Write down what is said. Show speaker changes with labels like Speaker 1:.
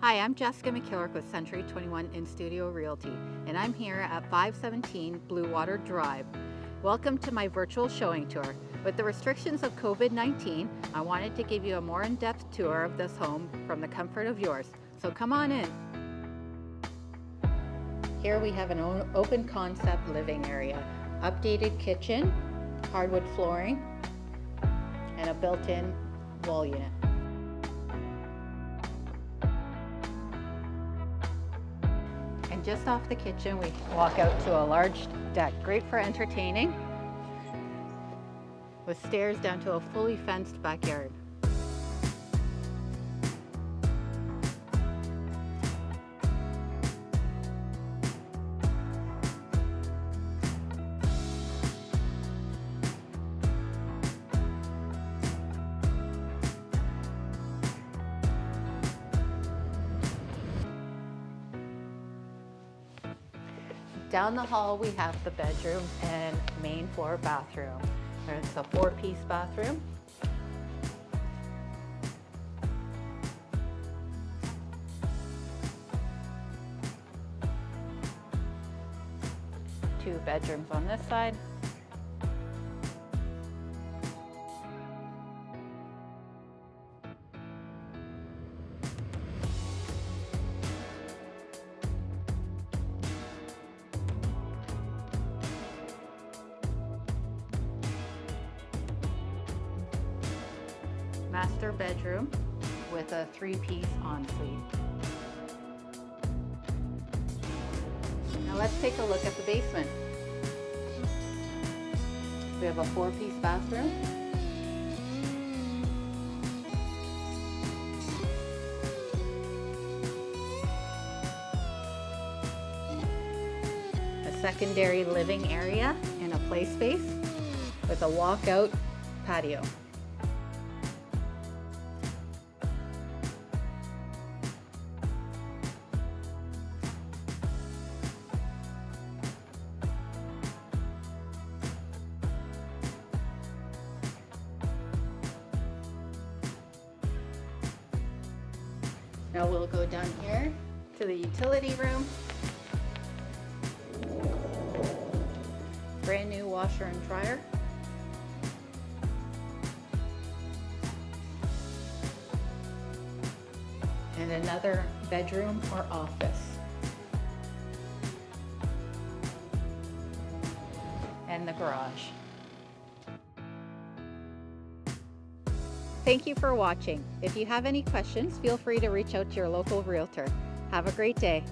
Speaker 1: Hi, I'm Jessica McIlwrick with Century 21 in Studio Realty, and I'm here at 517 Bluewater Drive. Welcome to my virtual showing tour. With the restrictions of COVID-19, I wanted to give you a more in-depth tour of this home from the comfort of yours. So come on in. Here we have an open concept living area, updated kitchen, hardwood flooring, and a built-in wall unit. And just off the kitchen, we walk out to a large deck, great for entertaining, with stairs down to a fully fenced backyard. Down the hall, we have the bedroom and main floor bathroom. There's a 4-piece bathroom. Two bedrooms on this side. Master bedroom with a 3-piece ensuite. Now let's take a look at the basement. We have a 4-piece bathroom. A secondary living area and a play space with a walkout patio. Now we'll go down here to the utility room. Brand new washer and dryer. And another bedroom or office. And the garage. Thank you for watching. If you have any questions, feel free to reach out to your local realtor. Have a great day.